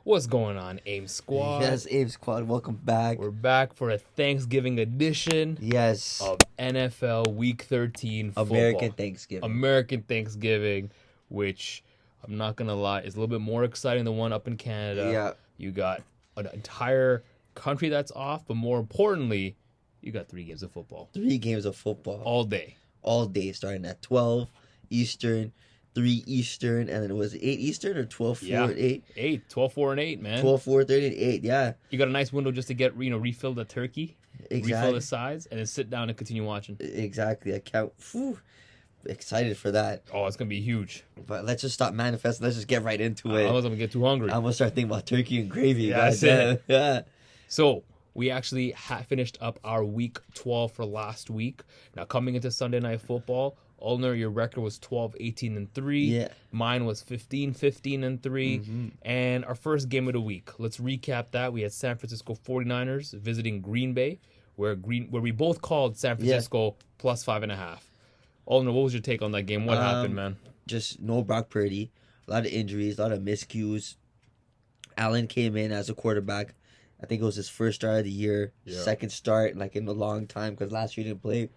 What's going on, AIM Squad? Yes, Abe Squad, welcome back. We're back for a Thanksgiving edition Yes, of NFL Week 13 football. American Thanksgiving. American Thanksgiving, which I'm not going to lie, is a little bit more exciting than one up in Canada. Yeah. You got an entire country that's off, but more importantly, you got 3 games of football. 3 games of football. All day. All day, starting at 12 Eastern, 3 Eastern, and then it was 8 Eastern or 12, 4, and 8? 8, 12, 4, and 8, man. 12, 4, 30, and 8, yeah. You got a nice window just to get, refill the turkey, Exactly. refill the sides, and then sit down and continue watching. Exactly. I can't, excited for that. Oh, it's going to be huge. But let's just stop manifesting. Let's just get right into it. I was going to get too hungry. I'm going to start thinking about turkey and gravy. Yeah, guys. that's it. Yeah. So, we actually finished up our Week 12 for last week. Now, coming into Sunday Night Football, Ulner, your record was 12-18-3. Yeah. Mine was 15-15-3. Mm-hmm. And our first game of the week, let's recap that. We had San Francisco 49ers visiting Green Bay, where we both called San Francisco plus 5.5. Ulner, what was your take on that game? What happened, man? Just no Brock Purdy. A lot of injuries, a lot of miscues. Allen came in as a quarterback. I think it was his first start of the year. Yeah. Second start in a long time because last year he didn't play.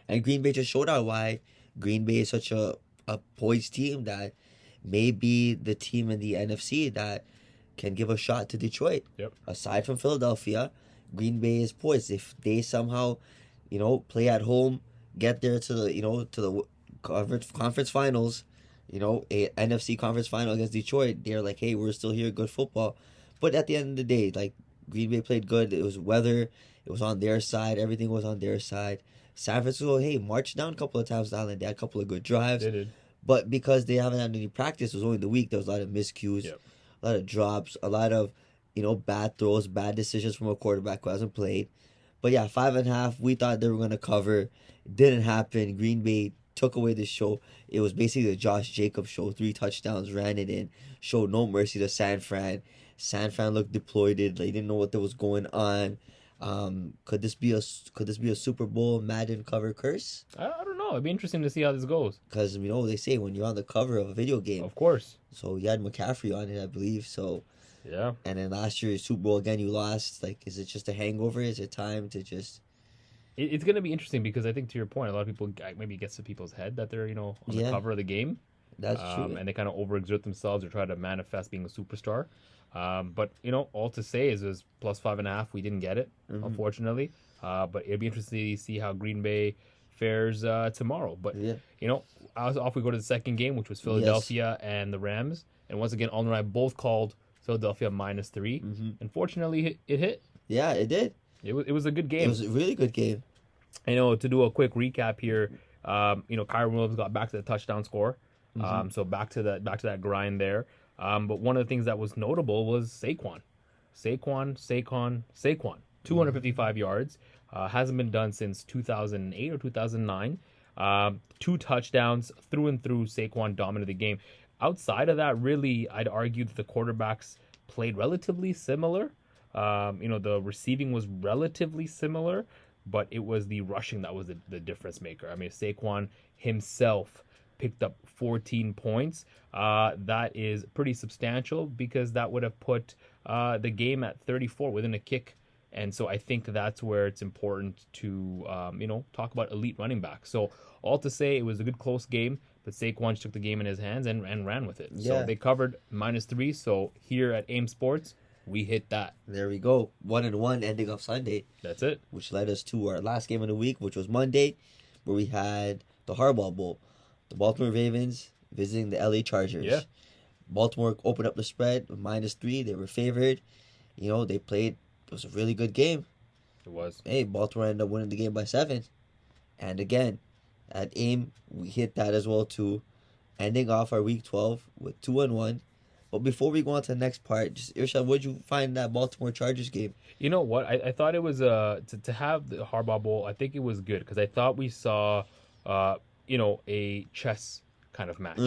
And Green Bay just showed out why Green Bay is such a poised team that may be the team in the NFC that can give a shot to Detroit. Yep. Aside from Philadelphia, Green Bay is poised. If they somehow, play at home, get there to the conference finals, a NFC conference final against Detroit, they're like, hey, we're still here, good football. But at the end of the day, Green Bay played good. It was weather. It was on their side. Everything was on their side. San Francisco, hey, marched down a couple of times down, and they had a couple of good drives. They did. But because they haven't had any practice, it was only the week, there was a lot of miscues, Yep. a lot of drops, a lot of, bad throws, bad decisions from a quarterback who hasn't played. But yeah, 5.5, we thought they were going to cover. It didn't happen. Green Bay took away the show. It was basically the Josh Jacobs show. 3 touchdowns, ran it in, showed no mercy to San Fran. San Fran looked deployed. They didn't know what was going on. Could this be a Super Bowl Madden cover curse? I don't know. It'd be interesting to see how this goes. Because they say when you're on the cover of a video game. Of course. So you had McCaffrey on it, I believe. So Yeah. and then last year Super Bowl again, you lost. Is it just a hangover? Is it time to just? It's going to be interesting because I think, to your point, a lot of people maybe gets to people's head that they're on the cover of the game. That's true. And they kind of overexert themselves or try to manifest being a superstar. But all to say is it was plus 5.5. We didn't get it, unfortunately. But it'd be interesting to see how Green Bay fares tomorrow. But off we go to the second game, which was Philadelphia and the Rams. And once again, Alner and I both called Philadelphia -3. Unfortunately, it hit. Yeah, it did. It was a good game. It was a really good game. To do a quick recap here, Kyron Williams got back to the touchdown score. So back to that grind there. But one of the things that was notable was Saquon. 255 yards. Hasn't been done since 2008 or 2009. 2 touchdowns through and through. Saquon dominated the game. Outside of that, really, I'd argue that the quarterbacks played relatively similar. The receiving was relatively similar, but it was the rushing that was the difference maker. I mean, Saquon himself picked up 14 points. That is pretty substantial because that would have put the game at 34 within a kick. And so I think that's where it's important to, talk about elite running backs. So all to say, it was a good close game, but Saquon took the game in his hands and ran with it. Yeah. So they covered -3. So here at AIM Sports, we hit that. There we go. 1-1 ending of Sunday. That's it. Which led us to our last game of the week, which was Monday, where we had the Harbaugh Bowl. The Baltimore Ravens visiting the LA Chargers. Yeah. Baltimore opened up the spread with -3. They were favored. They played. It was a really good game. It was. Hey, Baltimore ended up winning the game by 7. And again, at AIM, we hit that as well too. Ending off our Week 12 with 2-1. But before we go on to the next part, just Irshad, what did you find in that Baltimore Chargers game? You know what? I thought it was to have the Harbaugh Bowl. I think it was good because I thought we saw a chess kind of match,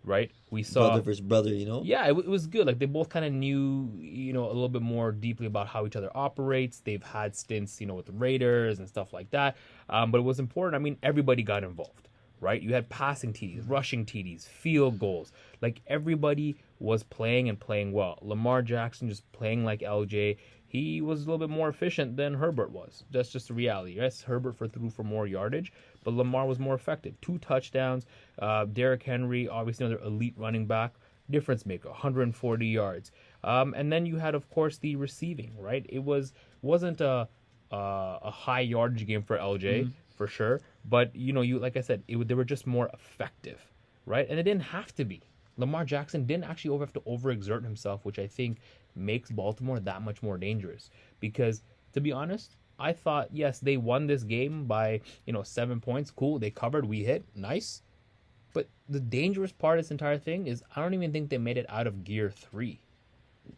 right? We saw brother versus brother, Yeah, it was good. Like they both kind of knew, a little bit more deeply about how each other operates. They've had stints, with the Raiders and stuff like that. But it was important. I mean, everybody got involved, right? You had passing TDs, rushing TDs, field goals. Like everybody was playing and playing well. Lamar Jackson just playing like LJ. He was a little bit more efficient than Herbert was. That's just the reality. Yes, Herbert threw for more yardage, but Lamar was more effective. 2 touchdowns. Derrick Henry, obviously another elite running back, difference maker, 140 yards. And then you had, of course, the receiving. Right, wasn't a high yardage game for LJ for sure, but you like I said, they were just more effective, right? And it didn't have to be. Lamar Jackson didn't actually have to overexert himself, which I think makes Baltimore that much more dangerous. Because to be honest, I thought yes, they won this game by 7 points. Cool, they covered, we hit, nice. But the dangerous part of this entire thing is I don't even think they made it out of gear 3.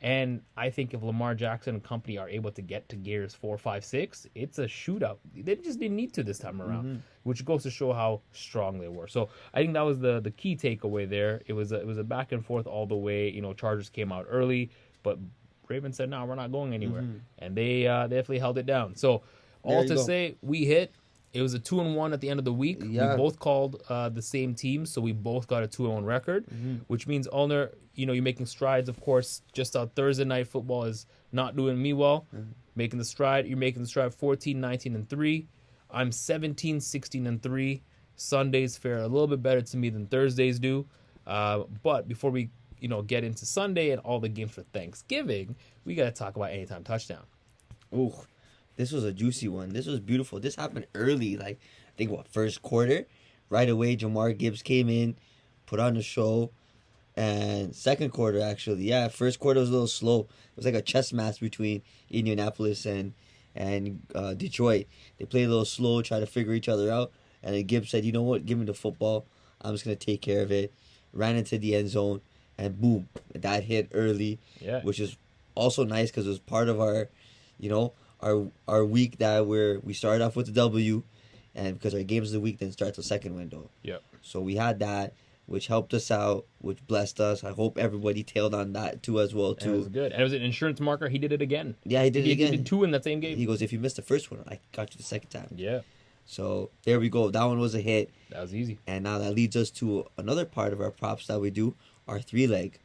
And I think if Lamar Jackson and company are able to get to gears 4, 5, 6, it's a shootout. They just didn't need to this time around, which goes to show how strong they were. So I think that was the key takeaway there. It was a back and forth all the way. Chargers came out early, but Ravens said, "No, we're not going anywhere," and they definitely held it down. So all to say, we hit. It was a 2-1 at the end of the week. Yeah. We both called the same team, so we both got a 2-1 record, which means Ulner, you're making strides. Of course, just out Thursday night football is not doing me well. Making the stride, you're making the stride 14, 19, and 3. I'm 17, 16, and 3. Sundays fare a little bit better to me than Thursdays do. But before we get into Sunday and all the games for Thanksgiving, we got to talk about Anytime Touchdown. Ooh, this was a juicy one. This was beautiful. This happened early, I think first quarter. Right away, Jamar Gibbs came in, put on the show. And second quarter, actually, first quarter was a little slow. It was like a chess match between Indianapolis and Detroit. They played a little slow, try to figure each other out. And then Gibbs said, "You know what? Give me the football. I'm just gonna take care of it." Ran into the end zone, and boom, that hit early. Yeah. Which is also nice because it was part of our, our week that we started off with the W, and because our games of the week then starts the second window. Yep. So we had that, which helped us out, which blessed us. I hope everybody tailed on that too as well too. And it was good. And it was an insurance marker. He did it again. Yeah, he did it again. He did 2 in that same game. He goes, "If you missed the first one, I got you the second time." Yeah. So there we go. That one was a hit. That was easy. And now that leads us to another part of our props that we do, our 3-leg.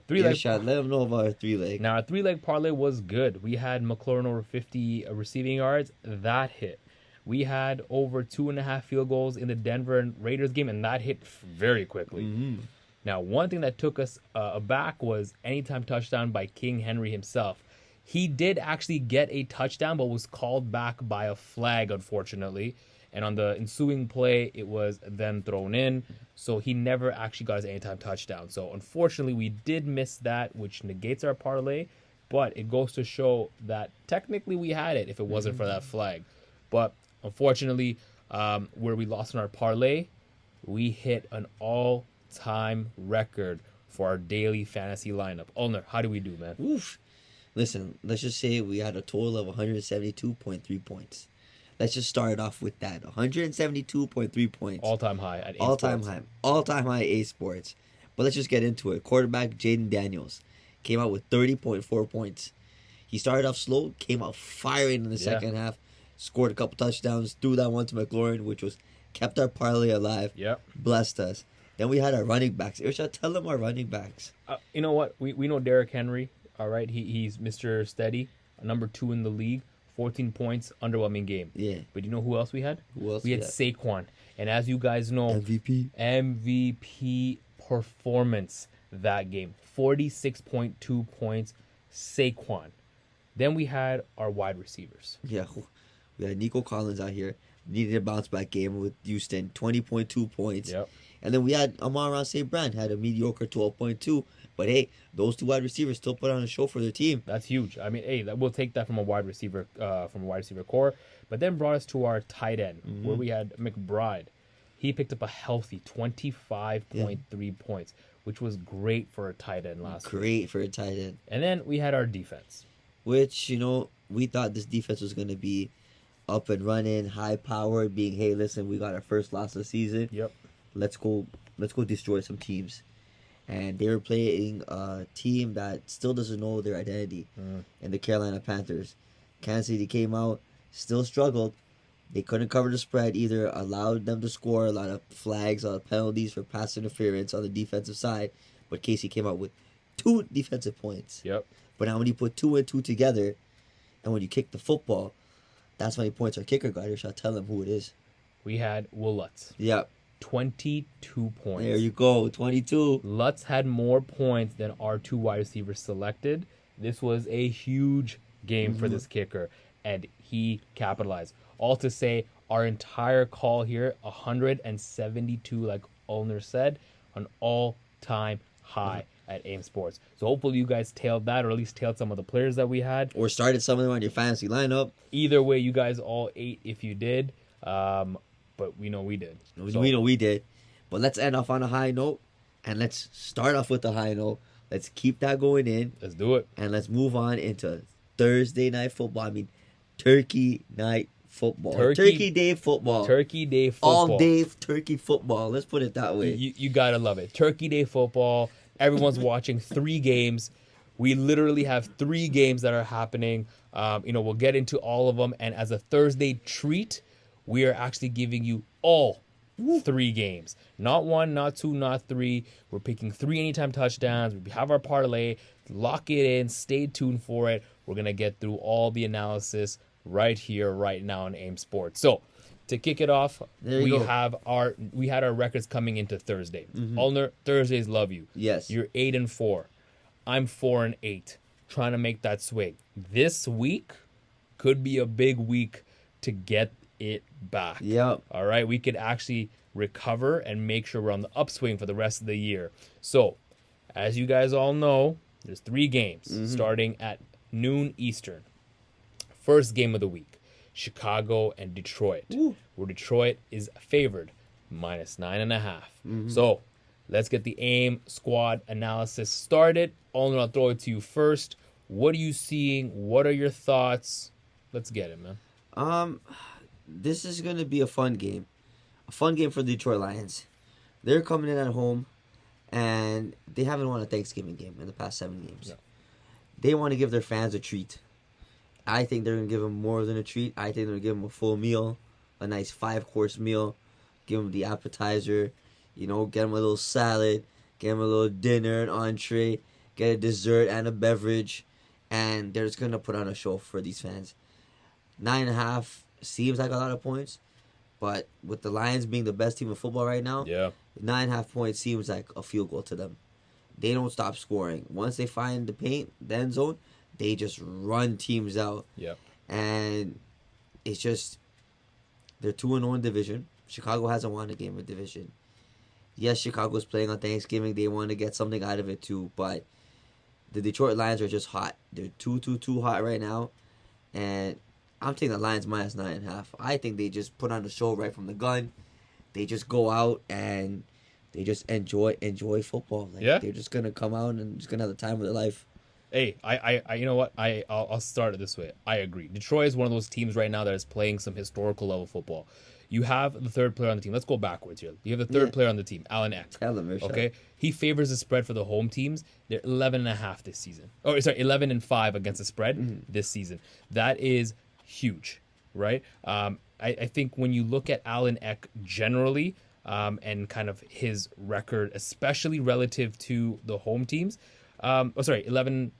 Three-leg. Let them know about our 3-leg. Now, our 3-leg parlay was good. We had McLaurin over 50 receiving yards. That hit. We had over 2.5 field goals in the Denver and Raiders game, and that hit very quickly. Now, one thing that took us aback was Anytime Touchdown by King Henry himself. He did actually get a touchdown, but was called back by a flag, unfortunately. And on the ensuing play, it was then thrown in. So he never actually got his Anytime Touchdown. So unfortunately, we did miss that, which negates our parlay. But it goes to show that technically we had it if it wasn't for that flag. But unfortunately, where we lost in our parlay, we hit an all-time record for our daily fantasy lineup. Ulner, how do we do, man? Oof. Listen, let's just say we had a total of 172.3 points. Let's just start off with that. 172.3 points. All-time high at 8 All-time sports. high. All-time high 8 sports. But let's just get into it. Quarterback Jaden Daniels came out with 30.4 points. He started off slow, came out firing in the second half, scored a couple touchdowns, threw that one to McLaurin, which kept our parlay alive. Yep. Blessed us. Then we had our running backs. Irsha, tell them our running backs. You know what? We know Derrick Henry. All right, he's Mr. Steady, number 2 in the league, 14 points, underwhelming game. Yeah. But you know who else we had? Who else We had Saquon. And as you guys know, MVP performance that game. 46.2 points, Saquon. Then we had our wide receivers. Yeah. We had Nico Collins out here. Needed a bounce back game with Houston. 20.2 points. Yep. And then we had Amon-Ra St. Brown. Had a mediocre 12.2. But hey, those 2 wide receivers still put on a show for their team. That's huge. I mean, hey, we'll take that from a wide receiver core. But then brought us to our tight end, where we had McBride. He picked up a healthy 25.3 points, which was great for a tight end last week. Great for a tight end. And then we had our defense. Which, we thought this defense was going to be up and running, high powered, being, hey, listen, we got our first loss of the season. Yep. Let's go destroy some teams. And they were playing a team that still doesn't know their identity in the Carolina Panthers. Kansas City came out, still struggled. They couldn't cover the spread, either allowed them to score, a lot of flags, a lot of penalties for pass interference on the defensive side. But KC came out with 2 defensive points. Yep. But now when you put 2 and 2 together, and when you kick the football, that's how many points our kicker got. I shall tell him who it is. We had Will Lutz. Yep. 22 points. There you go. 22. Lutz had more points than our 2 wide receivers selected. This was a huge game for this kicker, and he capitalized. All to say, our entire call here, 172, like Ulner said, an all-time high at AIM Sports. So hopefully you guys tailed that, or at least tailed some of the players that we had. Or started some of them on your fantasy lineup. Either way, you guys all ate if you did. But we know we did. So, we know we did. But let's end off on a high note. And let's start off with a high note. Let's keep that going in. Let's do it. And let's move on into Thursday night football. I mean, Turkey night football. Turkey day football. Turkey day football. All day turkey football. Let's put it that way. You gotta love it. Turkey day football. Everyone's watching 3 games. We literally have 3 games that are happening. We'll get into all of them. And as a Thursday treat, we are actually giving you all 3 games. Not 1, not 2, not 3. We're picking 3 anytime touchdowns. We have our parlay. Lock it in. Stay tuned for it. We're going to get through all the analysis right here, right now on AIM Sports. So, to kick it off, we had our records coming into Thursday. Ulner, Thursdays love you. Yes. You're 8-4. I'm 4-8. Trying to make that swing. This week could be a big week to get it back. Yep. All right. We could actually recover and make sure we're on the upswing for the rest of the year. So, as you guys all know, there's 3 games starting at noon Eastern. First game of the week, Chicago and Detroit, where Detroit is favored -9.5. So, let's get the AIM squad analysis started. Ulner, I'll throw it to you first. What are you seeing? What are your thoughts? Let's get it, man. This is going to be a fun game. A fun game for the Detroit Lions. They're coming in at home, and they haven't won a Thanksgiving game in the past 7 games. No. They want to give their fans a treat. I think they're going to give them more than a treat. I think they're going to give them a full meal, a nice 5-course meal. Give them the appetizer, get them a little salad, get them a little dinner, an entree, get a dessert and a beverage, and they're just going to put on a show for these fans. 9.5 seems like a lot of points, but with the Lions being the best team in football right now, 9.5 points seems like a field goal to them. They don't stop scoring. Once they find the paint, the end zone, they just run teams out. Yep. And it's just, they're 2-0 in division. Chicago hasn't won a game of division. Yes, Chicago's playing on Thanksgiving. They want to get something out of it too, but the Detroit Lions are just hot. They're too hot right now, and I'm taking the Lions -9.5. I think they just put on the show right from the gun. They just go out and they just enjoy football. They're just gonna come out and just gonna have the time of their life. Hey, I you know what? I'll start it this way. I agree. Detroit is one of those teams right now that is playing some historical level football. You have the third player on the team. Let's go backwards here. You have the third player on the team, Alan Eck. Tell him, okay? He favors the spread for the home teams. They're 11.5 this season. 11-5 against the spread this season. That is huge, right? I think when you look at Alan Eck generally and kind of his record, especially relative to the home teams, 11-5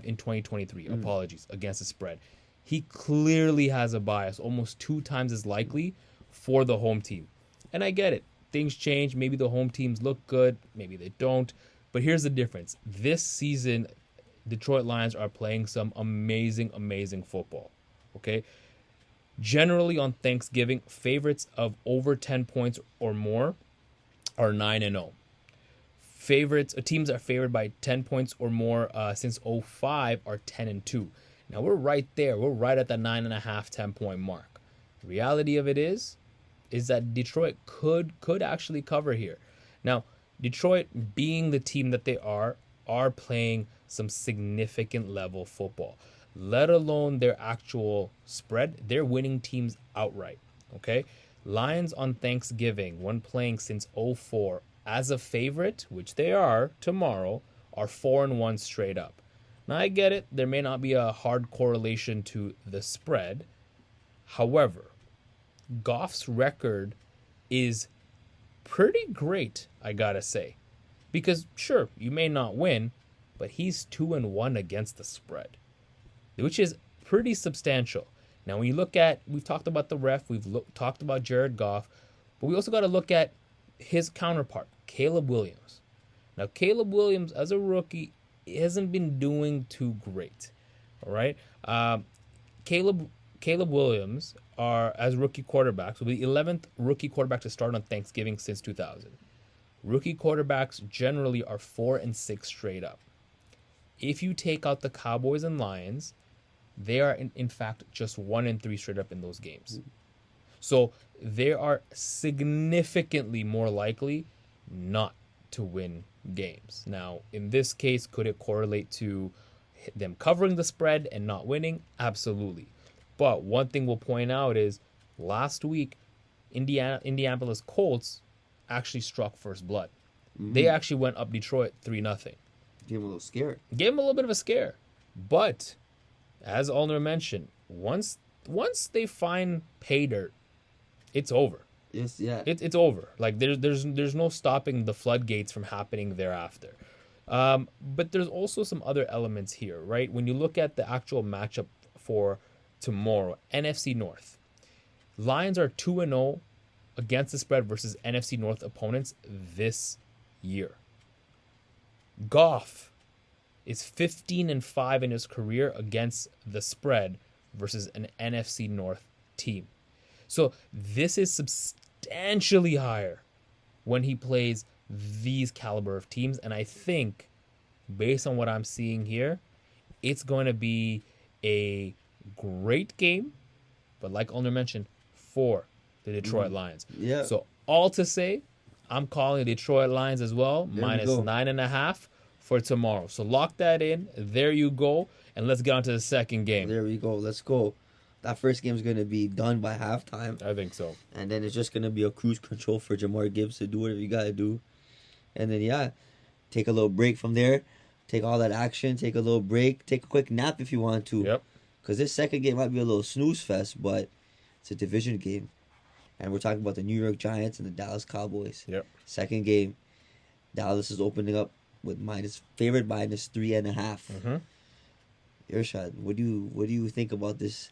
in 2023. Apologies, against the spread. He clearly has a bias, almost 2 times as likely for the home team. And I get it. Things change. Maybe the home teams look good. Maybe they don't. But here's the difference. This season, Detroit Lions are playing some amazing, amazing football. Okay? Generally on Thanksgiving, favorites of over 10 points or more are 9-0. Teams that are favored by 10 points or more since 2005 are 10-2. Now we're right there. We're right at the 9.5, 10-point mark. The reality of it is that Detroit could actually cover here. Now, Detroit, being the team that they are playing some significant level football. Let alone their actual spread, they're winning teams outright. Okay? Lions on Thanksgiving, when playing since 2004, as a favorite, which they are tomorrow, are 4-1 straight up. Now, I get it. There may not be a hard correlation to the spread. However, Goff's record is pretty great, I gotta say. Because, sure, you may not win, but he's 2-1 against the spread, which is pretty substantial. Now, when you look at, we've talked about the ref, talked about Jared Goff, but we also got to look at his counterpart, Caleb Williams. Now, Caleb Williams, as a rookie, hasn't been doing too great. All right, Caleb Williams as rookie quarterbacks will be the 11th rookie quarterback to start on Thanksgiving since 2000. Rookie quarterbacks generally are 4-6 straight up. If you take out the Cowboys and Lions, they are in fact just 1-3 straight up in those games. So they are significantly more likely not to win games. Now, in this case, could it correlate to them covering the spread and not winning? Absolutely. But one thing we'll point out is last week, Indianapolis Colts actually struck first blood. Mm-hmm. They actually went up Detroit 3-0. Gave him a little scare. Gave him a little bit of a scare. But, as Ulner mentioned, once they find pay dirt, it's over. Yes, yeah. It's over. Like there's no stopping the floodgates from happening thereafter. But there's also some other elements here, right? When you look at the actual matchup for tomorrow, NFC North, Lions are 2-0 against the spread versus NFC North opponents this year. Goff is 15-5 in his career against the spread versus an NFC North team. So this is substantially higher when he plays these caliber of teams. And I think, based on what I'm seeing here, it's going to be a great game. But like Ulner mentioned, for the Detroit Lions. Yeah. So all to say, I'm calling the Detroit Lions as well, there minus 9.5 for tomorrow. So lock that in. There you go. And let's get on to the second game. There we go. Let's go. That first game is going to be done by halftime. I think so. And then it's just going to be a cruise control for Jamar Gibbs to do whatever you got to do. And then, yeah, take a little break from there. Take all that action. Take a little break. Take a quick nap if you want to. Yep. Because this second game might be a little snooze fest, but it's a division game. And we're talking about the New York Giants and the Dallas Cowboys. Yep. Second game, Dallas is opening up with favored minus 3.5. Mm-hmm. Irshad, what do you think about this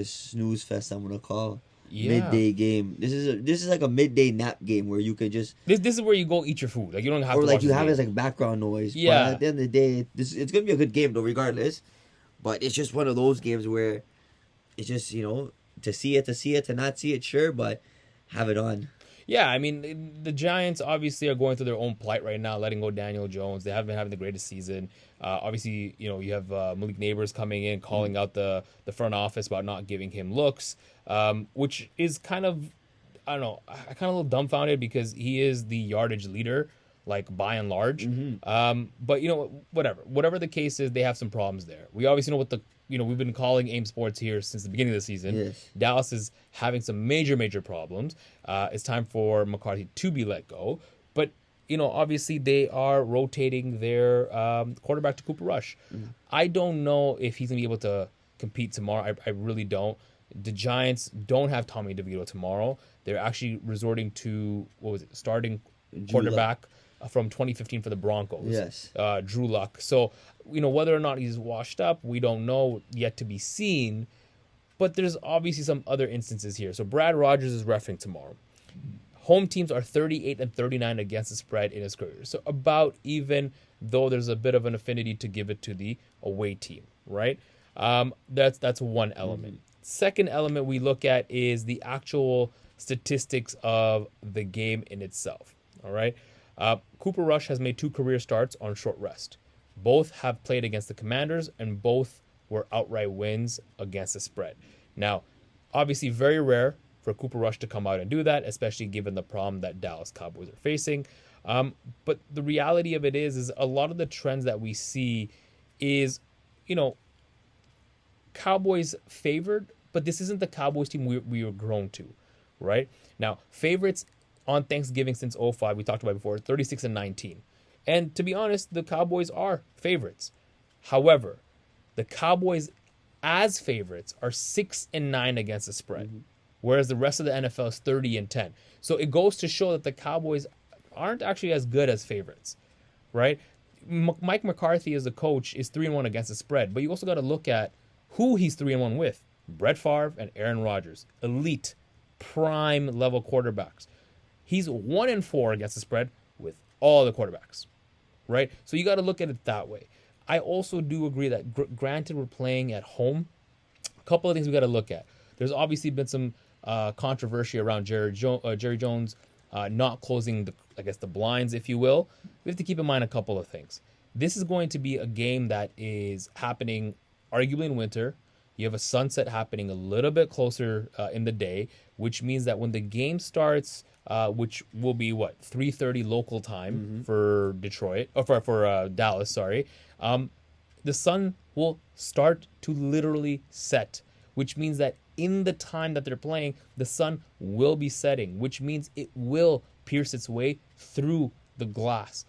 snooze fest? I'm gonna call Yeah. midday game. This is like a midday nap game where you could just This is where you go eat your food. Like you don't have or to like watch you the have game. it as like background noise. Yeah. But at the end of the day, it's gonna be a good game though, regardless. But it's just one of those games where it's just to see it, to not see it, sure, but have it on. Yeah, I mean, the Giants obviously are going through their own plight right now, letting go Daniel Jones. They haven't been having the greatest season. Obviously, you have Malik Neighbors coming in, calling out the front office about not giving him looks, which is kind of, I don't know, I kind of a little dumbfounded because he is the yardage leader, like by and large. Mm-hmm. But, whatever the case is, they have some problems there. We obviously know what we've been calling AIM Sports here since the beginning of the season. Yes. Dallas is having some major problems. It's time for McCarthy to be let go. But, obviously they are rotating their quarterback to Cooper Rush. Mm-hmm. I don't know if he's going to be able to compete tomorrow. I really don't. The Giants don't have Tommy DeVito tomorrow. They're actually resorting to, starting quarterback from 2015 for the Broncos. Yes. Drew Luck. So, whether or not he's washed up, we don't know, yet to be seen. But there's obviously some other instances here. So Brad Rogers is reffing tomorrow. Home teams are 38-39 against the spread in his career. So about even, though there's a bit of an affinity to give it to the away team, right? That's one element. Mm-hmm. Second element we look at is the actual statistics of the game in itself, all right? Cooper Rush has made 2 career starts on short rest. Both have played against the Commanders, and both were outright wins against the spread. Now, obviously very rare for Cooper Rush to come out and do that, especially given the problem that Dallas Cowboys are facing. But the reality of it is a lot of the trends that we see is, Cowboys favored, but this isn't the Cowboys team we were grown to, right? Now, favorites on Thanksgiving since 2005, we talked about before, 36-19. And to be honest, the Cowboys are favorites. However, the Cowboys as favorites are 6-9 against the spread, whereas the rest of the NFL is 30-10. So it goes to show that the Cowboys aren't actually as good as favorites, right? Mike McCarthy as a coach is 3-1 against the spread, but you also got to look at who he's 3-1 with. Brett Favre and Aaron Rodgers, elite, prime level quarterbacks. He's 1-4 against the spread with all the quarterbacks, right? So you got to look at it that way. I also do agree that granted we're playing at home, a couple of things we got to look at. There's obviously been some controversy around Jerry Jones not closing the blinds, if you will. We have to keep in mind a couple of things. This is going to be a game that is happening arguably in winter. You have a sunset happening a little bit closer in the day, which means that when the game starts, which will be 3:30 local time for Detroit or for Dallas, sorry, the sun will start to literally set, which means that in the time that they're playing, the sun will be setting, which means it will pierce its way through the glass.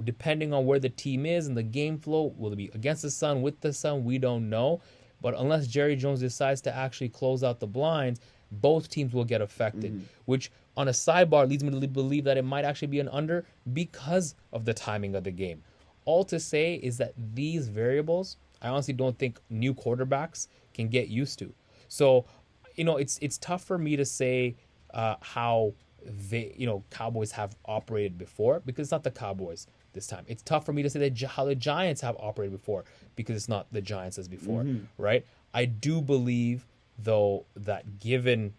Depending on where the team is and the game flow, will it be against the sun, with the sun? We don't know. But unless Jerry Jones decides to actually close out the blinds, both teams will get affected, which on a sidebar leads me to believe that it might actually be an under because of the timing of the game. All to say is that these variables, I honestly don't think new quarterbacks can get used to. So, it's tough for me to say how Cowboys have operated before because it's not the Cowboys this time. It's tough for me to say that how the Giants have operated before because it's not the Giants as before, right? I do believe, though, that given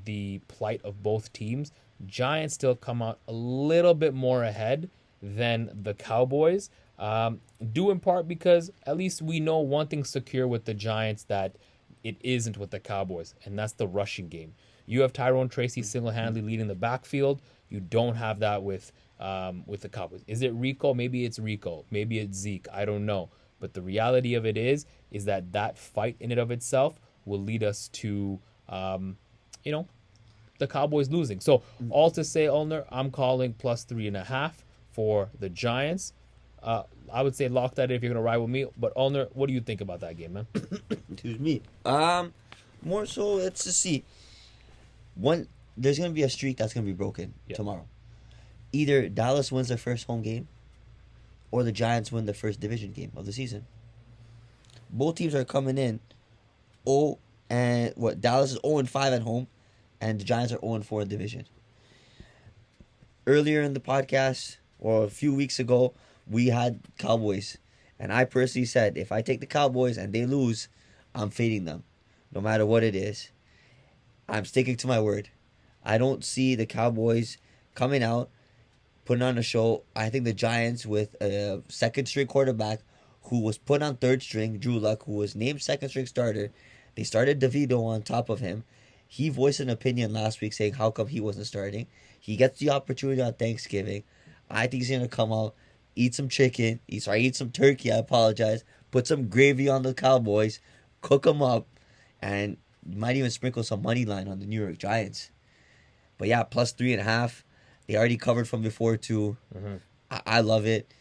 the plight of both teams, Giants still come out a little bit more ahead than the Cowboys, due in part because at least we know one thing secure with the Giants that it isn't with the Cowboys, and that's the rushing game. You have Tyrone Tracy single-handedly leading the backfield. You don't have that with the Cowboys. Is it Rico? Maybe it's Rico. Maybe it's Zeke. I don't know. But the reality of it is that fight in and of itself will lead us to, the Cowboys losing. So all to say, Ulner, I'm calling plus 3.5 for the Giants. I would say lock that in if you're going to ride with me. But Ulner, what do you think about that game, man? Excuse me. More so, let's just see. There's going to be a streak that's going to be broken tomorrow. Either Dallas wins their first home game or the Giants win their first division game of the season. Both teams are coming in Dallas is 0-5 at home and the Giants are 0-4 in division. Earlier in the podcast, or a few weeks ago, we had Cowboys. And I personally said, if I take the Cowboys and they lose, I'm fading them. No matter what it is. I'm sticking to my word. I don't see the Cowboys coming out, putting on a show. I think the Giants, with a second-string quarterback who was put on third string, Drew Luck, who was named second-string starter, they started DeVito on top of him. He voiced an opinion last week saying how come he wasn't starting. He gets the opportunity on Thanksgiving. I think he's going to come out, eat some eat some turkey, I apologize, put some gravy on the Cowboys, cook them up, and you might even sprinkle some money line on the New York Giants. But yeah, plus 3.5. They already covered from before too. I love it.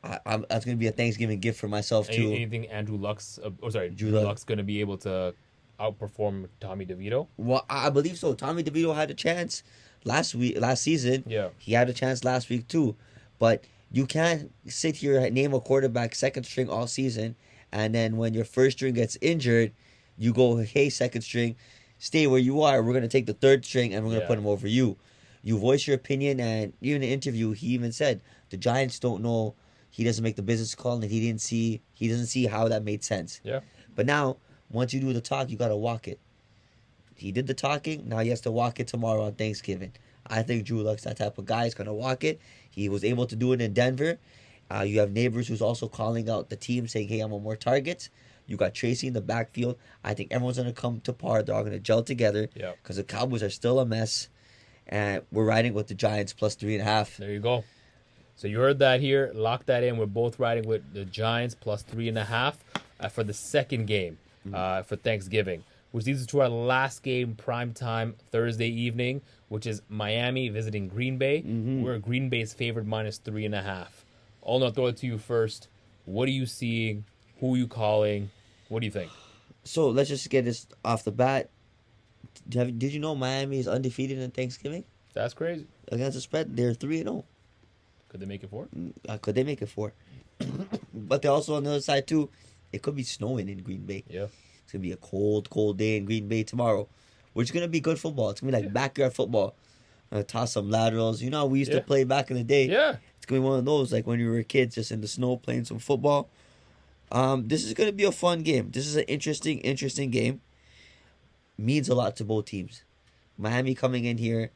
That's going to be a Thanksgiving gift for myself too. Anything Drew Luck's going to be able to outperform Tommy DeVito? Well, I believe so. Tommy DeVito had a chance last season. Yeah. He had a chance last week too. But you can't sit here and name a quarterback second string all season, and then when your first string gets injured, you go, hey, second string, stay where you are. We're going to take the third string and we're going to put him over you. You voice your opinion, and even in an interview, he even said the Giants don't know. He doesn't make the business call, and he doesn't see how that made sense. Yeah. But now, once you do the talk, you got to walk it. He did the talking. Now he has to walk it tomorrow on Thanksgiving. I think Drew Luck's that type of guy. He's going to walk it. He was able to do it in Denver. You have Neighbors who's also calling out the team, saying, hey, I want more targets. You got Tracy in the backfield. I think everyone's going to come to par. They're all going to gel together because the Cowboys are still a mess. And we're riding with the Giants plus 3.5. There you go. So you heard that here. Lock that in. We're both riding with the Giants plus 3.5 for the second game for Thanksgiving, which leads us to our last game, primetime Thursday evening, which is Miami visiting Green Bay. Where Green Bay is favored minus 3.5. I'll throw it to you first. What are you seeing? Who are you calling? What do you think? So let's just get this off the bat. Did you know Miami is undefeated in Thanksgiving? That's crazy. Against the spread, they're 3-0. Could they make it 4? Could they make it 4? But they also on the other side too, it could be snowing in Green Bay. Yeah. It's gonna be a cold, cold day in Green Bay tomorrow, which is gonna be good football. It's gonna be like Yeah. backyard football. Toss some laterals. You know how we used to Yeah. play back in the day. Yeah. It's gonna be one of those like when you were kids, just in the snow playing some football. This is gonna be a fun game. This is an interesting game. Means a lot to both teams. Miami coming in here,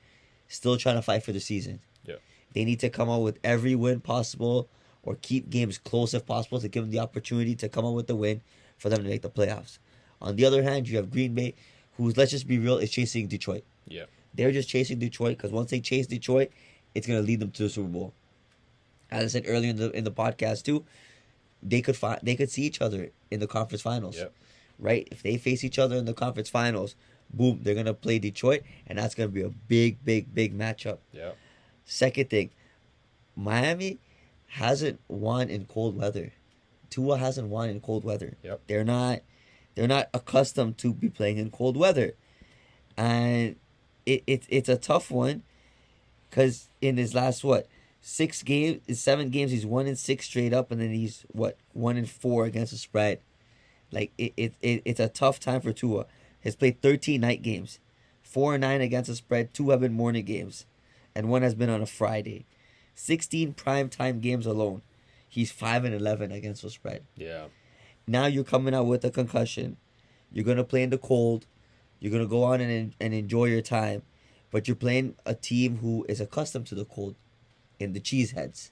still trying to fight for the season. Yeah. They need to come out with every win possible, or keep games close if possible to give them the opportunity to come out with the win for them to make the playoffs. On the other hand, you have Green Bay, who's, let's just be real, is chasing Detroit. Yeah. They're just chasing Detroit because once they chase Detroit, it's gonna lead them to the Super Bowl. As I said earlier in the podcast too, they could see each other in the conference finals. Yep. Right? If they face each other in the conference finals, boom, they're gonna play Detroit, and that's gonna be a big matchup. Yeah. Second thing, Miami hasn't won in cold weather. Tua hasn't won in cold weather. Yep. They're not accustomed to be playing in cold weather, and it's a tough one, because in his last 7 games, he's 1-6 straight up, and then he's 1-4 against the spread. Like it's a tough time for Tua. He's played 13 night games, 4-9 against the spread. 2 have been morning games, and 1 has been on a Friday. 16 primetime games alone. He's 5-11 against the spread. Yeah. Now you're coming out with a concussion. You're gonna play in the cold. You're gonna go on and enjoy your time, but you're playing a team who is accustomed to the cold, in the Cheeseheads,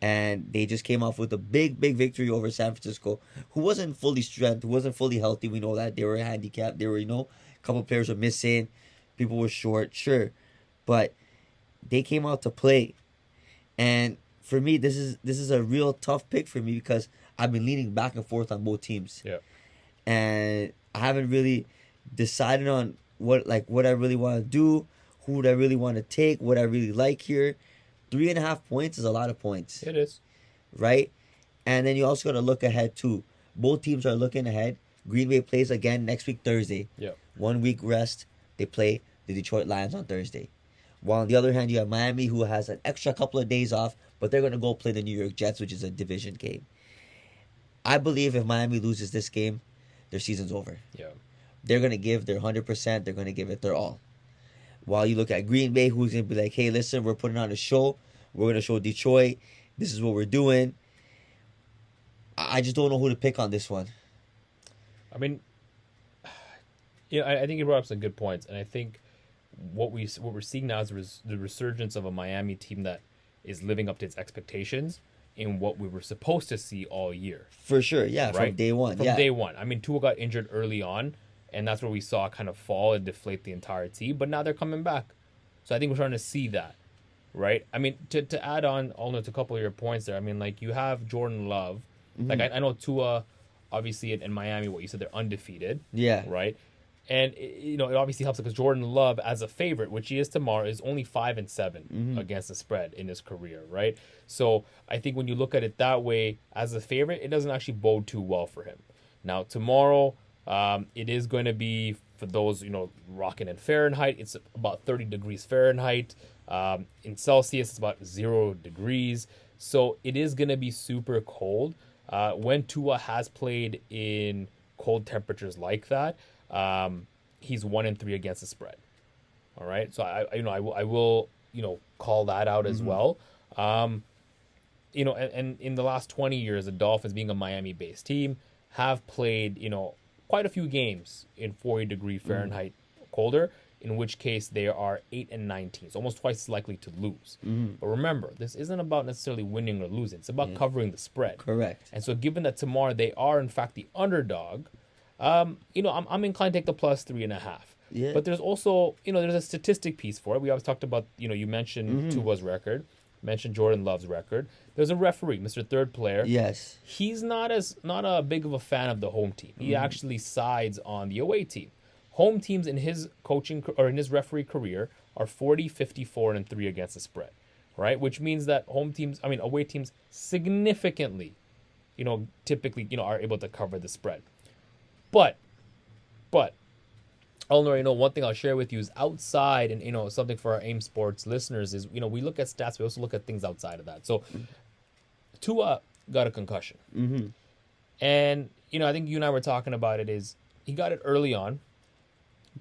and they just came off with a big victory over San Francisco, who wasn't fully strength, who wasn't fully healthy. We know that they were handicapped. They were, a couple players were missing, people were short, sure, but they came out to play. And for me, this is a real tough pick for me, because I've been leaning back and forth on both teams. Yeah. And I haven't really decided on what I really want to do, who would I really want to take, what I really like here. 3.5 points is a lot of points. It is. Right? And then you also got to look ahead too. Both teams are looking ahead. Green Bay plays again next week, Thursday. Yeah. 1 week rest. They play the Detroit Lions on Thursday. While on the other hand, you have Miami, who has an extra couple of days off, but they're going to go play the New York Jets, which is a division game. I believe if Miami loses this game, their season's over. Yeah. They're going to give their 100%. They're going to give it their all. While you look at Green Bay, who's going to be like, hey, listen, we're putting on a show. We're going to show Detroit. This is what we're doing. I just don't know who to pick on this one. I mean, I think you brought up some good points, and I think what we're seeing now is the resurgence of a Miami team that is living up to its expectations in what we were supposed to see all year. For sure, yeah, right? From day one. From day one. I mean, Tua got injured early on, and that's where we saw kind of fall and deflate the entire team, but now they're coming back. So I think we're starting to see that, right? I mean, to add on to a couple of your points there, I mean, like, you have Jordan Love. Mm-hmm. Like, I know Tua, obviously, in Miami, what you said, they're undefeated. Yeah. Right? And, it obviously helps because Jordan Love, as a favorite, which he is tomorrow, is only 5-7 against the spread in his career, right? So I think when you look at it that way, as a favorite, it doesn't actually bode too well for him. Now, tomorrow, it is going to be, for those, rocking in Fahrenheit, it's about 30 degrees Fahrenheit. In Celsius, it's about 0 degrees. So it is going to be super cold. When Tua has played in cold temperatures like that, he's 1-3 against the spread. All right, so I will call that out as well. And in the last 20 years, the Dolphins, being a Miami-based team, have played quite a few games in 40-degree Fahrenheit colder, in which case they are 8-19, so almost twice as likely to lose. But remember, this isn't about necessarily winning or losing; it's about covering the spread. Correct. And so, given that tomorrow they are in fact the underdog, I'm inclined to take the plus 3.5. Yeah. But there's also, there's a statistic piece for it. We always talked about, you mentioned Tua's record, mentioned Jordan Love's record. There's a referee, Mr. Third Player. Yes. He's not a big of a fan of the home team. He actually sides on the away team. Home teams in his coaching or in his referee career are 40, 54, and 3 against the spread, right? Which means that away teams significantly, typically, are able to cover the spread. But, Eleanor, one thing I'll share with you is outside, and something for our AIM Sports listeners is, we look at stats, we also look at things outside of that. So, Tua got a concussion. Mm-hmm. And, I think you and I were talking about it is he got it early on.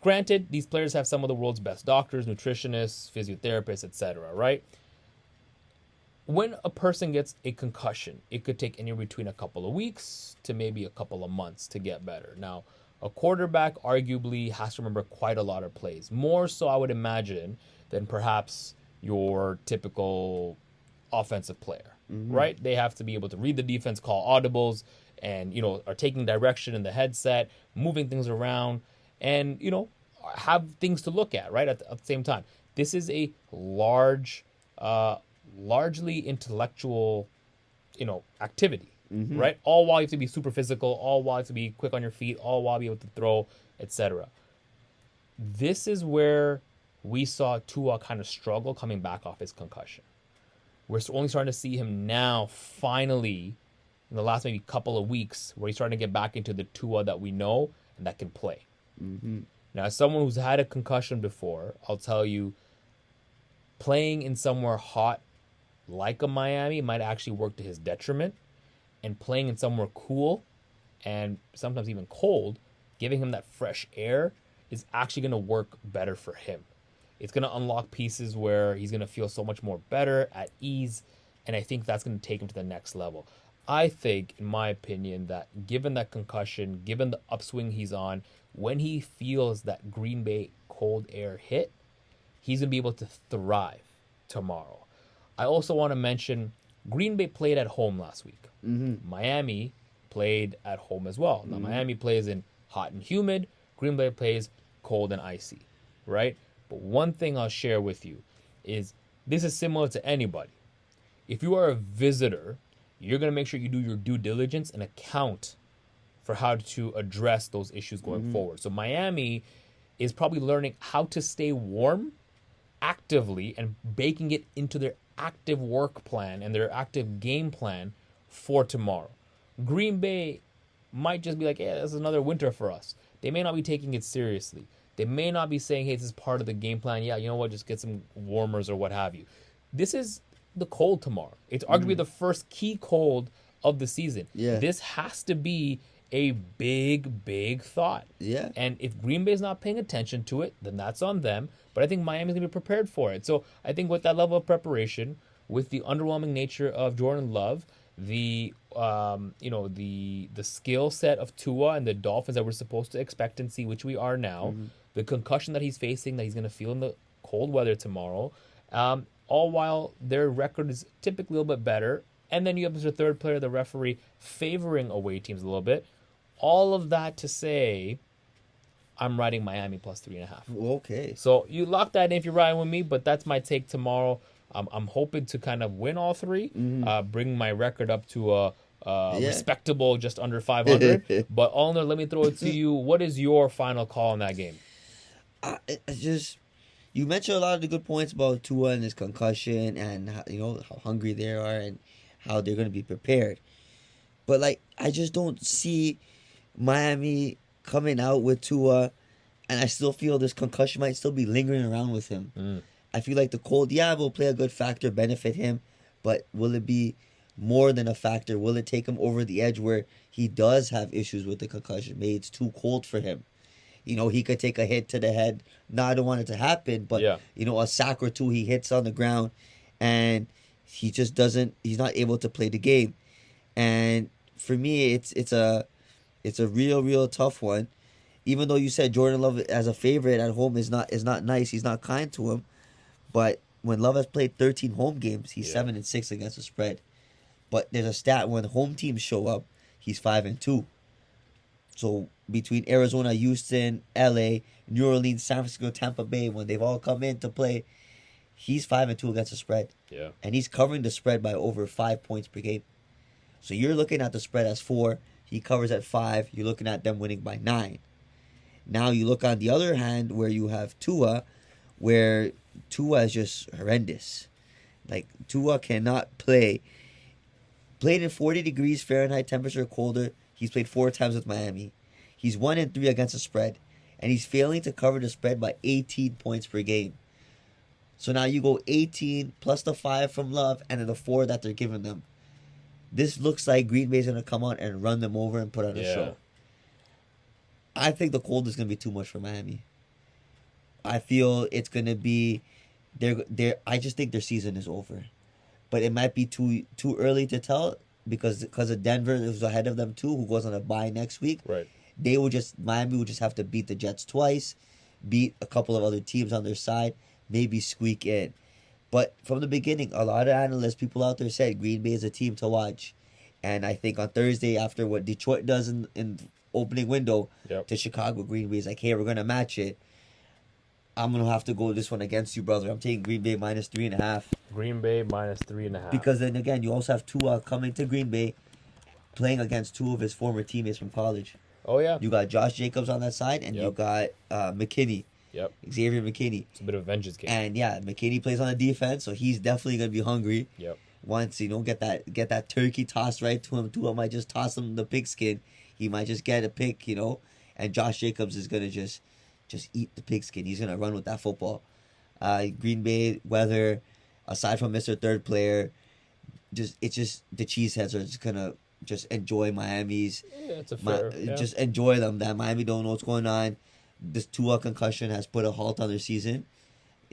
Granted, these players have some of the world's best doctors, nutritionists, physiotherapists, etc., right? When a person gets a concussion, it could take anywhere between a couple of weeks to maybe a couple of months to get better. Now, a quarterback arguably has to remember quite a lot of plays. More so, I would imagine, than perhaps your typical offensive player, right? They have to be able to read the defense, call audibles, and, are taking direction in the headset, moving things around, and, have things to look at, right? At the same time. This is a largely intellectual, activity, right? All while you have to be super physical, all while you have to be quick on your feet, all while you be able to throw, etc. This is where we saw Tua kind of struggle coming back off his concussion. We're only starting to see him now, finally, in the last maybe couple of weeks, where he's starting to get back into the Tua that we know and that can play. Now, as someone who's had a concussion before, I'll tell you, playing in somewhere hot like a Miami might actually work to his detriment, and playing in somewhere cool and sometimes even cold, giving him that fresh air is actually going to work better for him. It's going to unlock pieces where he's going to feel so much more better, at ease, and I think that's going to take him to the next level. I think, in my opinion, that given that concussion, given the upswing he's on, when he feels that Green Bay cold air hit, he's going to be able to thrive tomorrow. I also want to mention Green Bay played at home last week. Miami played at home as well. Now, Miami plays in hot and humid. Green Bay plays cold and icy, right? But one thing I'll share with you is this is similar to anybody. If you are a visitor, you're going to make sure you do your due diligence and account for how to address those issues going forward. So Miami is probably learning how to stay warm actively and baking it into their active work plan and their active game plan for tomorrow. Green Bay might just be like, yeah, this is another winter for us. They may not be taking it seriously. They may not be saying, hey, this is part of the game plan. Yeah, you know what, just get some warmers or what have you. This is the cold tomorrow. It's arguably the first key cold of the season. Yeah. This has to be a big, big thought. Yeah. And if Green Bay's not paying attention to it, then that's on them. But I think Miami's going to be prepared for it. So I think with that level of preparation, with the underwhelming nature of Jordan Love, the skill set of Tua and the Dolphins that we're supposed to expect and see, which we are now, the concussion that he's facing, that he's going to feel in the cold weather tomorrow, all while their record is typically a little bit better. And then you have the third player, the referee, favoring away teams a little bit. All of that to say, I'm riding Miami plus 3.5. Okay. So you lock that in if you're riding with me, but that's my take tomorrow. I'm hoping to kind of win all three, bring my record up to a respectable just under 500. But Ulner, let me throw it to you. What is your final call on that game? You mentioned a lot of the good points about Tua and his concussion and how hungry they are and how they're going to be prepared. But I just don't see Miami coming out with Tua, and I still feel this concussion might still be lingering around with him. I feel like the cold, will play a good factor, benefit him, but will it be more than a factor? Will it take him over the edge where he does have issues with the concussion? Maybe it's too cold for him. He could take a hit to the head. No, I don't want it to happen, but, a sack or two he hits on the ground, and he just he's not able to play the game. And for me, it's a real tough one. Even though you said Jordan Love as a favorite at home is not nice, he's not kind to him. But when Love has played 13 home games, he's 7-6 against the spread. But there's a stat when home teams show up, he's 5-2. So between Arizona, Houston, LA, New Orleans, San Francisco, Tampa Bay, when they've all come in to play, he's 5-2 against the spread. Yeah. And he's covering the spread by over 5 points per game. So you're looking at the spread as 4. He covers at 5. You're looking at them winning by 9. Now you look on the other hand where you have Tua, where Tua is just horrendous. Tua cannot play. Played in 40 degrees Fahrenheit temperature colder. He's played 4 times with Miami. He's 1-3 against the spread. And he's failing to cover the spread by 18 points per game. So now you go 18 plus the 5 from Love and then the 4 that they're giving them. This looks like Green Bay's going to come out and run them over and put on a show. I think the cold is going to be too much for Miami. I feel it's going to be I just think their season is over. But it might be too early to tell because of Denver who's ahead of them too, who goes on a bye next week. Right. Miami would just have to beat the Jets twice, beat a couple of other teams on their side, maybe squeak in. But from the beginning, a lot of analysts, people out there said Green Bay is a team to watch. And I think on Thursday, after what Detroit does in opening window to Chicago, Green Bay is like, hey, we're going to match it. I'm going to have to go this one against you, brother. I'm taking Green Bay minus 3.5. Green Bay minus 3.5. Because then again, you also have Tua coming to Green Bay, playing against two of his former teammates from college. Oh, yeah. You got Josh Jacobs on that side, and you got McKinney. Yep. Xavier McKinney. It's a bit of a vengeance game. And yeah, McKinney plays on the defense, so he's definitely going to be hungry. Yep. Once, get that turkey tossed right to him. Tua might just toss him the pigskin. He might just get a pick, and Josh Jacobs is going to just eat the pigskin. He's going to run with that football. Green Bay, weather, aside from Mr. Third Player, it's just the cheeseheads are just going to just enjoy Miami's. Yeah, it's a fair. Just enjoy them. That Miami don't know what's going on. This Tua concussion has put a halt on their season.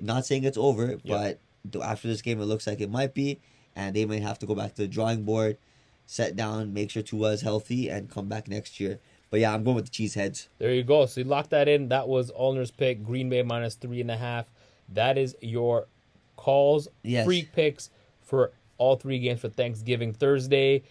Not saying it's over, but after this game, it looks like it might be. And they might have to go back to the drawing board, sit down, make sure Tua is healthy, and come back next year. But yeah, I'm going with the Cheeseheads. There you go. So you lock that in. That was Allner's pick, Green Bay minus 3.5. That is your calls, free picks for all three games for Thanksgiving Thursday.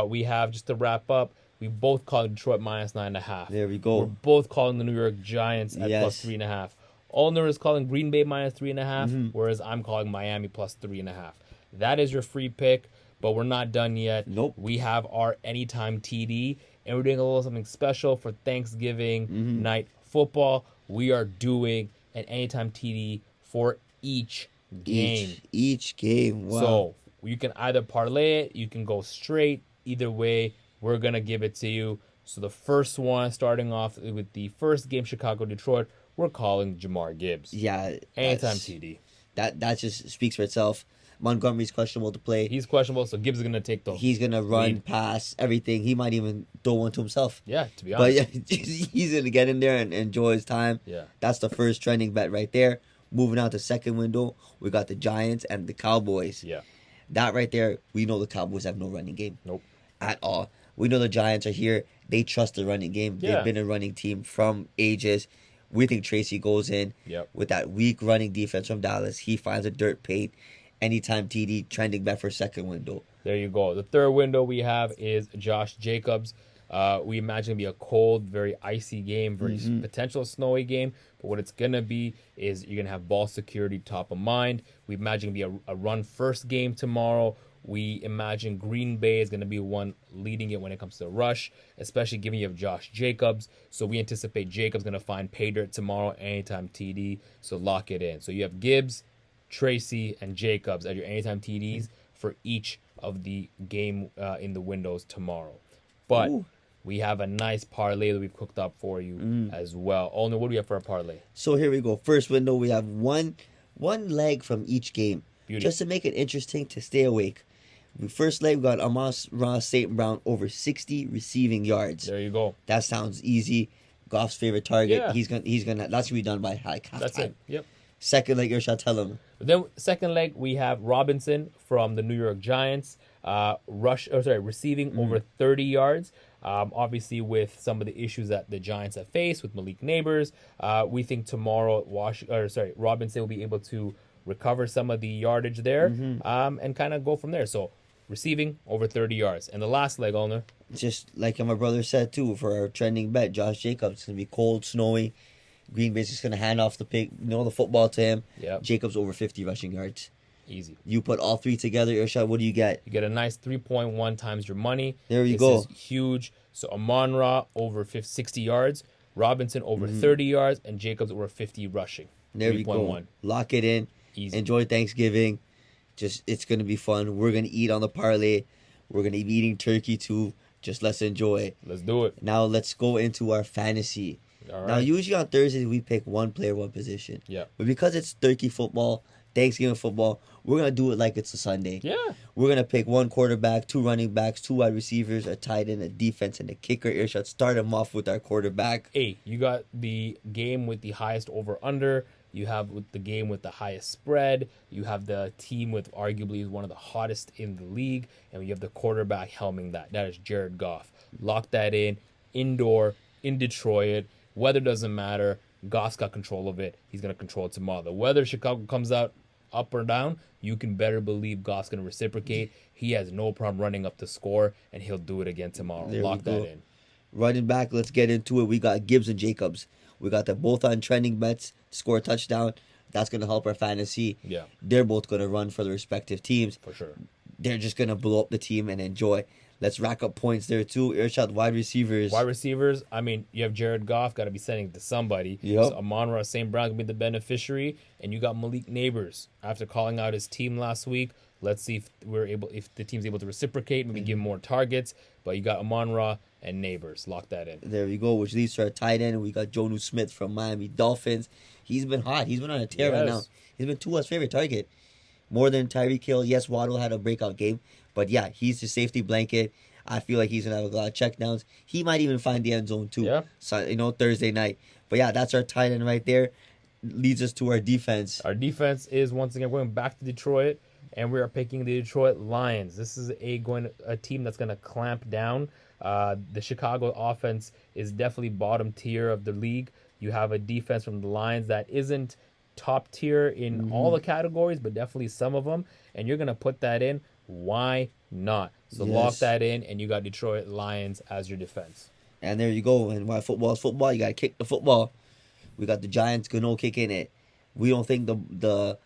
We have, just to wrap up, we both called Detroit minus 9.5. There we go. We're both calling the New York Giants at plus 3.5. Allner is calling Green Bay minus 3.5, whereas I'm calling Miami plus 3.5. That is your free pick, but we're not done yet. Nope. We have our Anytime TD, and we're doing a little something special for Thanksgiving night football. We are doing an Anytime TD for each game. Each game. Wow. So you can either parlay it, you can go straight. Either way, we're going to give it to you. So the first one, starting off with the first game, Chicago-Detroit, we're calling Jamar Gibbs. Yeah. Anytime TD. That just speaks for itself. Montgomery's questionable to play. He's questionable, so Gibbs is going to take the He's going to run, pass, everything. He might even throw one to himself. Yeah, to be honest. But yeah, he's going to get in there and enjoy his time. Yeah. That's the first trending bet right there. Moving on to second window, we got the Giants and the Cowboys. Yeah. That right there, we know the Cowboys have no running game. Nope. At all. We know the Giants are here. They trust the running game. Yeah. They've been a running team from ages. We think Tracy goes in with that weak running defense from Dallas. He finds a dirt paint. Anytime TD, trending bet for second window. There you go. The third window we have is Josh Jacobs. We imagine it'll be a cold, very icy game, very potential snowy game. But what it's going to be is you're going to have ball security top of mind. We imagine it'll be a run-first game tomorrow. We imagine Green Bay is going to be one leading it when it comes to the rush, especially given you have Josh Jacobs. So we anticipate Jacobs going to find pay dirt tomorrow, Anytime TD. So lock it in. So you have Gibbs, Tracy, and Jacobs as your Anytime TDs for each of the game in the windows tomorrow. But we have a nice parlay that we've cooked up for you as well. Oh, no, what do we have for a parlay? So here we go. First window, we have one leg from each game. Beauty. Just to make it interesting to stay awake. The first leg, we got Amon-Ra St. Brown over 60 receiving yards. There you go. That sounds easy. Goff's favorite target. Yeah. He's gonna that's gonna be done by like halftime. That's it. Yep. Second leg, Irshad, tell him. Then second leg, we have Robinson from the New York Giants, receiving over 30 yards. Obviously, with some of the issues that the Giants have faced with Malik Neighbors, we think tomorrow Robinson will be able to recover some of the yardage there and kind of go from there. So receiving over 30 yards. And the last leg, Ulner. Just like my brother said too, for our trending bet, Josh Jacobs, it's gonna be cold, snowy. Green Bay's just gonna hand off the football to him. Yep. Jacobs over 50 rushing yards. Easy. You put all three together, Irshad, what do you get? You get a nice 3.1 times your money. There you go. This is huge. So Amon-Ra over 60 yards, Robinson over 30 yards, and Jacobs over 50 rushing. There you go. Lock it in. Easy. Enjoy Thanksgiving. It's gonna be fun. We're gonna eat on the parlay. We're gonna be eating turkey too. Just let's enjoy. Let's do it. Now let's go into our fantasy. All right. Now usually on Thursdays we pick one player, one position. Yeah. But because it's turkey football, Thanksgiving football. We're going to do it like it's a Sunday. Yeah. We're going to pick one quarterback, two running backs, two wide receivers, a tight end, a defense, and a kicker. Earshot, start them off with our quarterback. Hey, you got the game with the highest over-under. You have with the game with the highest spread. You have the team with arguably one of the hottest in the league. And you have the quarterback helming that. That is Jared Goff. Lock that in. Indoor, in Detroit. Weather doesn't matter. Goff's got control of it. He's going to control it tomorrow. The weather Chicago comes out up or down, you can better believe Goff's going to reciprocate. He has no problem running up the score, and he'll do it again tomorrow. Lock that in. Running back, let's get into it. We got Gibbs and Jacobs. We got them both on trending bets, score a touchdown. That's going to help our fantasy. Yeah. They're both going to run for the respective teams. For sure. They're just going to blow up the team and enjoy. Let's rack up points there, too. Earshot, wide receivers. Wide receivers, I mean, you have Jared Goff, got to be sending it to somebody. Yep. So Amon-Ra St. Brown can be the beneficiary, and you got Malik Neighbors. After calling out his team last week, let's see if the team's able to reciprocate, maybe give him more targets. But you got Amon-Ra and Neighbors. Lock that in. There we go, which leads to our tight end. We got Jonnu Smith from Miami Dolphins. He's been hot. He's been on a tear right now. He's been Tua's favorite target. More than Tyreek Hill. Yes, Waddle had a breakout game. But yeah, he's the safety blanket. I feel like he's going to have a lot of checkdowns. He might even find the end zone too. Yeah. So, Thursday night. But yeah, that's our tight end right there. Leads us to our defense. Our defense is once again going back to Detroit, and we are picking the Detroit Lions. This is a team that's going to clamp down. The Chicago offense is definitely bottom tier of the league. You have a defense from the Lions that isn't top tier in all the categories, but definitely some of them. And you're going to put that in. Why not? So lock that in, and you got Detroit Lions as your defense. And there you go. And while football is football, you got to kick the football. We got the Giants Gano kicking it. We don't think the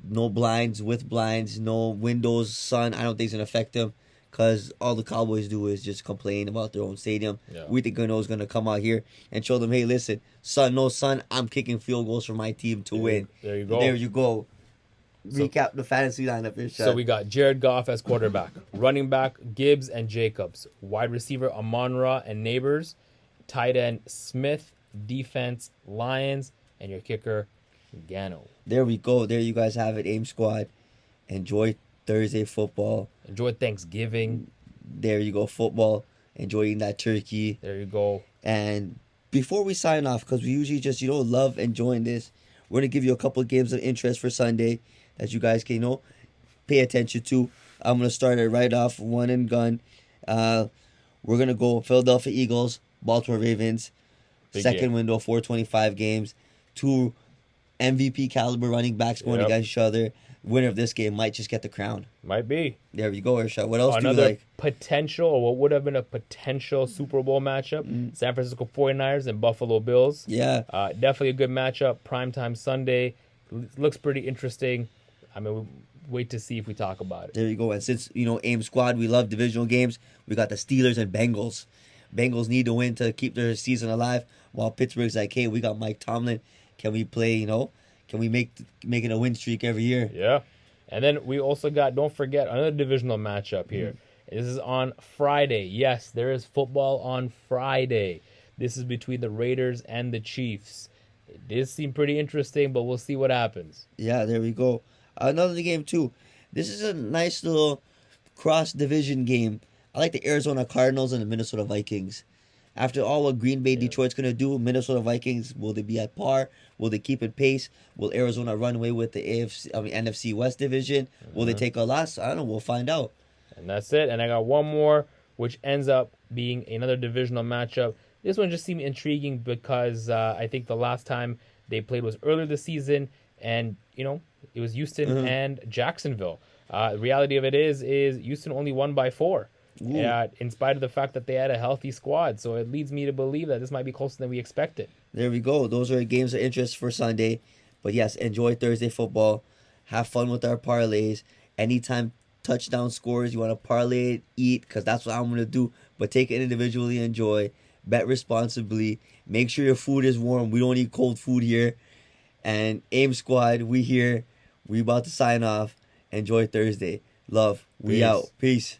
no blinds with blinds, no windows, sun, I don't think it's going to affect them because all the Cowboys do is just complain about their own stadium. Yeah. We think Gano's going to come out here and show them, hey, listen, sun, no sun, I'm kicking field goals for my team to win. There you go. There you go. Recap the fantasy lineup here, So we got Jared Goff as quarterback, running back Gibbs and Jacobs, wide receiver Amon-Ra and Neighbors, tight end Smith, defense Lions, and your kicker Gano. There we go. There you guys have it, AIM Squad. Enjoy Thursday football. Enjoy Thanksgiving. There you go, football. Enjoying that turkey. There you go. And before we sign off, because we usually just, love enjoying this, we're going to give you a couple of games of interest for Sunday that you guys can, pay attention to. I'm going to start it right off, one and gun. We're going to go Philadelphia Eagles, Baltimore Ravens. Big Second game. window, 425 games. Two MVP caliber running backs going against each other. Winner of this game might just get the crown. Might be. There you go, Irshad. What else do you Another like? potential, or what would have been a potential Super Bowl matchup, San Francisco 49ers and Buffalo Bills. Yeah. Definitely a good matchup. Primetime Sunday. Looks pretty interesting. I mean, we'll wait to see if we talk about it. There you go. And since, AIM Squad, we love divisional games. We got the Steelers and Bengals. Bengals need to win to keep their season alive, while Pittsburgh's like, hey, we got Mike Tomlin. Can we play, can we make it a win streak every year? Yeah. And then we also got, don't forget, another divisional matchup here. This is on Friday. Yes, there is football on Friday. This is between the Raiders and the Chiefs. It does seem pretty interesting, but we'll see what happens. Yeah, there we go. Another game, too. This is a nice little cross-division game. I like the Arizona Cardinals and the Minnesota Vikings. After all what Green Bay, Detroit's going to do, Minnesota Vikings, will they be at par? Will they keep it pace? Will Arizona run away with the NFC West division? Will they take a loss? I don't know. We'll find out. And that's it. And I got one more, which ends up being another divisional matchup. This one just seemed intriguing because I think the last time they played was earlier this season, and, it was Houston and Jacksonville. The reality of it is Houston only won by 4. In spite of the fact that they had a healthy squad. So it leads me to believe that this might be closer than we expected. There we go. Those are games of interest for Sunday. But yes, enjoy Thursday football. Have fun with our parlays. Anytime touchdown scores, you want to parlay it, eat, because that's what I'm going to do. But take it individually, enjoy. Bet responsibly. Make sure your food is warm. We don't eat cold food here. And AIM Squad, we here. We about to sign off. Enjoy Thursday. Love. We out. Peace.